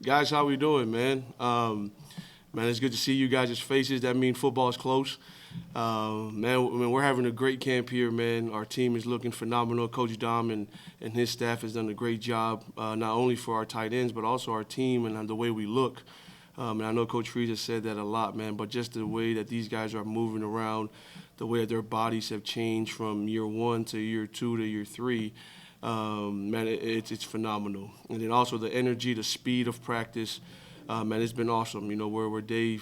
Guys, how we doing, man? Man, it's good to see you guys' faces. That means football is close. Man, we're having a great camp here, man. Our team is looking phenomenal. Coach Dom and his staff has done a great job, not only for our tight ends, but also our team and the way we look. And I know Coach Freeze has said that a lot, man, but just the way that these guys are moving around, the way that their bodies have changed from year one to year two to year three, man, it's phenomenal. And then also the energy, the speed of practice, man, it's been awesome. We're day,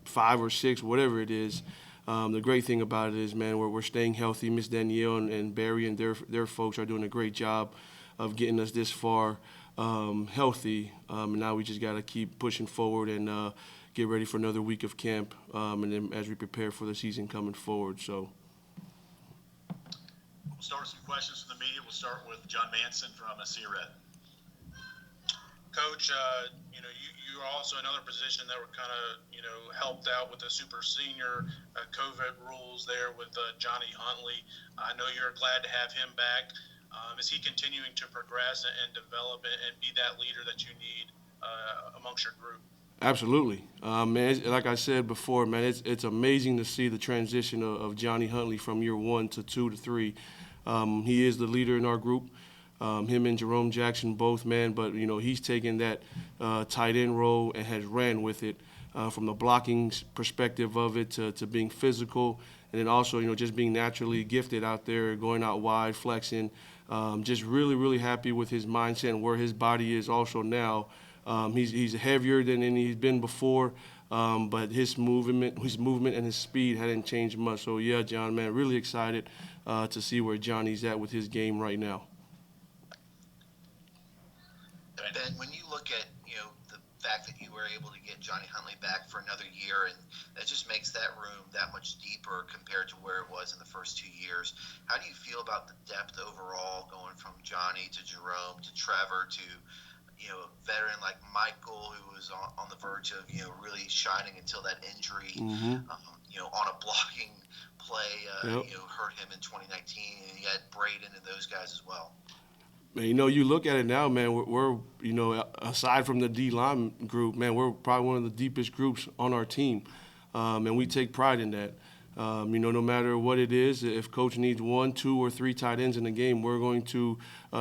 5 or 6, whatever it is. The great thing about it is, man, we're staying healthy. Miss Danielle and Barry and their folks are doing a great job of getting us this far healthy. And now we just got to keep pushing forward and get ready for another week of camp, and then as we prepare for the season coming forward. So. We'll start with some questions from the media. We'll start with John Manson from Sea Red. Coach, you're also another position that were kind of, helped out with the super senior COVID rules there with Johnny Huntley. I know you're glad to have him back. Is he continuing to progress and develop and be that leader that you need amongst your group? Absolutely, man. Like I said before, man, it's amazing to see the transition of Johnny Huntley from year 1 to 2 to 3. He is the leader in our group. Him and Jerome Jackson both, man. But he's taken that tight end role and has ran with it, from the blocking perspective of it to being physical, and then also just being naturally gifted out there, going out wide, flexing. Just really, really happy with his mindset and where his body is also now. He's heavier than he's been before, but his movement and his speed hadn't changed much. So yeah, John, man, really excited to see where Johnny's at with his game right now. Ben, when you look at the fact that you were able to get Johnny Huntley back for another year, and that just makes that room that much deeper compared to where it was in the first 2 years. How do you feel about the depth overall, going from Johnny to Jerome to Trevor to a veteran like Michael, who was on the verge of really shining until that injury, on a blocking play, hurt him in 2019, and you had Braden and those guys as well. Man, you look at it now, man. We're aside from the D line group, man, we're probably one of the deepest groups on our team, and we take pride in that. No matter what it is, if coach needs 1, 2, or 3 tight ends in the game, we're going to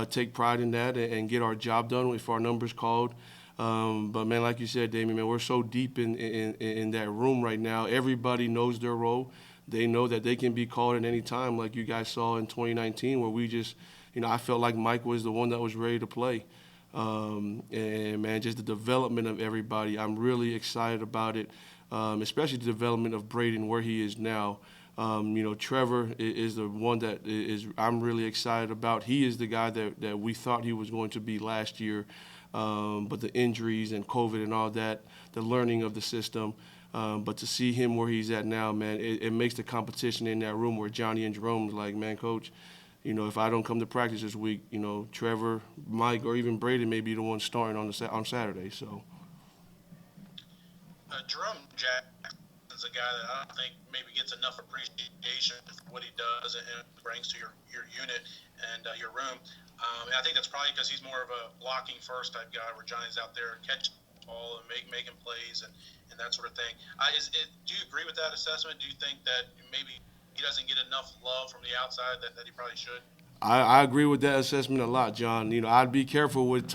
take pride in that and get our job done if our number's called. But man, like you said, Damien, man, we're so deep in that room right now. Everybody knows their role. They know that they can be called at any time, like you guys saw in 2019, where we just, I felt like Mike was the one that was ready to play. And man, just the development of everybody, I'm really excited about it. Especially the development of Braden, where he is now. Trevor is the one that I'm really excited about. He is the guy that we thought he was going to be last year, but the injuries and COVID and all that, the learning of the system. But to see him where he's at now, man, it makes the competition in that room where Johnny and Jerome's like, man, coach, if I don't come to practice this week, Trevor, Mike, or even Braden may be the one starting on Saturday. So. Jerome Jackson's a guy that I don't think maybe gets enough appreciation for what he does and brings to your unit and your room. And I think that's probably because he's more of a blocking first type guy, where Johnny's out there catching the ball and making plays and that sort of thing. Do you agree with that assessment? Do you think that maybe he doesn't get enough love from the outside that he probably should? I agree with that assessment a lot, John. I'd be careful with,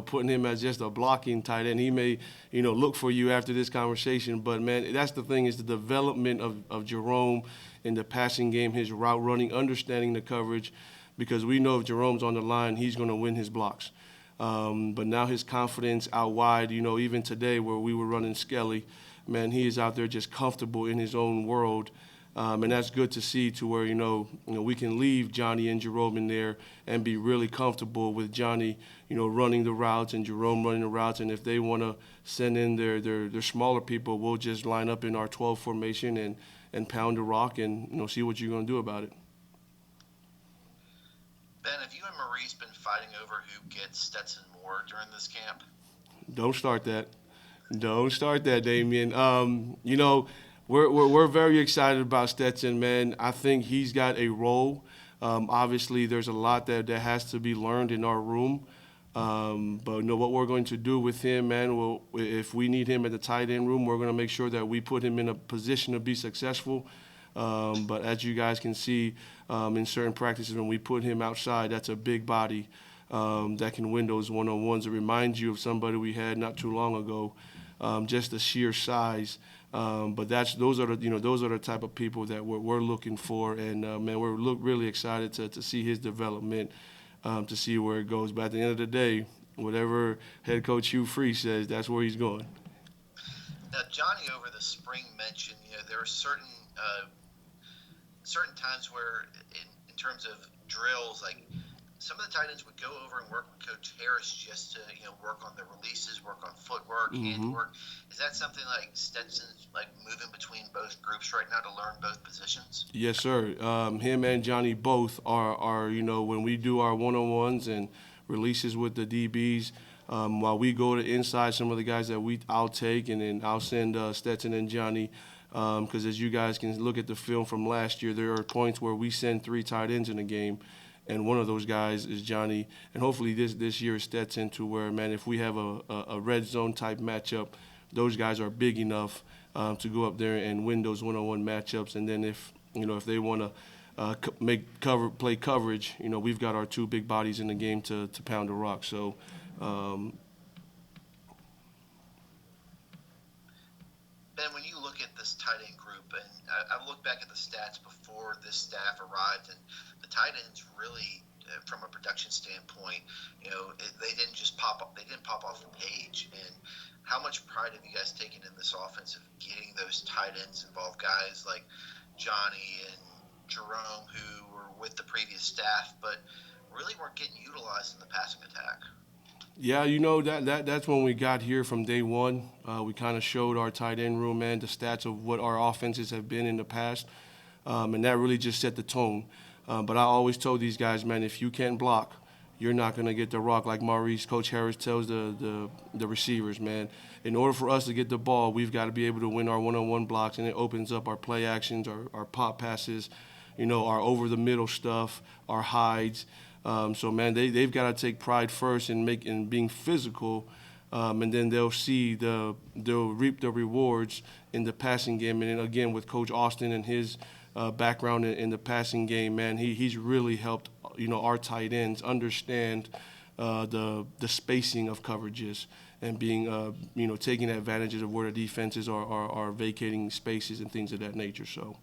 putting him as just a blocking tight end. He may, look for you after this conversation. But, man, that's the thing, is the development of Jerome in the passing game, his route running, understanding the coverage, because we know if Jerome's on the line, he's going to win his blocks. But now his confidence out wide, even today where we were running Skelly, man, he is out there just comfortable in his own world. And that's good to see, to where, we can leave Johnny and Jerome in there and be really comfortable with Johnny, running the routes and Jerome running the routes. And if they want to send in their smaller people, we'll just line up in our 12 formation and pound the rock and, see what you're going to do about it. Ben, have you and Maurice been fighting over who gets Stetson more during this camp? Don't start that. Don't start that, Damien. We're very excited about Stetson, man. I think he's got a role. Obviously, there's a lot that has to be learned in our room. But what we're going to do with him, man, if we need him at the tight end room, we're going to make sure that we put him in a position to be successful. But as you guys can see in certain practices, when we put him outside, that's a big body that can win those one-on-ones. It reminds you of somebody we had not too long ago, just the sheer size. But those are the type of people that we're looking for, and man, we're really excited to see his development, to see where it goes. But at the end of the day, whatever head coach Hugh Freeze says, that's where he's going. Now, Johnny over the spring mentioned, there are certain times where, in terms of drills, like some of the tight ends would go over and work with Coach Harris just to work on the releases, work on footwork, handwork. Is that something like Stetson's like moving between both groups right now to learn both positions? Yes, sir. Him and Johnny both are when we do our one-on-ones and releases with the DBs, while we go to inside some of the guys that I'll take, and then I'll send Stetson and Johnny, because as you guys can look at the film from last year, there are points where we send 3 tight ends in a game, and one of those guys is Johnny. And hopefully this year is Stetson, to where, man, if we have a red zone type matchup, those guys are big enough to go up there and win those one-on-one matchups. And then if they want to play coverage, we've got our 2 big bodies in the game to pound the rock. So. Ben, when you look at this tight end group, and I've looked back at the stats before this staff arrived, and the tight ends really, from a production standpoint, they didn't just pop up. They didn't pop off the page. And how much pride have you guys taken in this offense of getting those tight ends involved, guys like Johnny and Jerome, who were with the previous staff, but really weren't getting utilized in the passing attack? Yeah, that's when we got here from day one. We kind of showed our tight end room, man, the stats of what our offenses have been in the past, and that really just set the tone. But I always told these guys, man, if you can't block, you're not going to get the rock. Like Coach Harris tells the receivers, man, in order for us to get the ball, we've got to be able to win our one-on-one blocks, and it opens up our play actions, our pop passes, our over-the-middle stuff, our hides. So, man, they've got to take pride first in being physical, and then they'll reap the rewards in the passing game. And then, again, with Coach Austin and his background in the passing game, man, he's really helped our tight ends understand the spacing of coverages and being taking advantages of where the defenses are vacating spaces and things of that nature. So.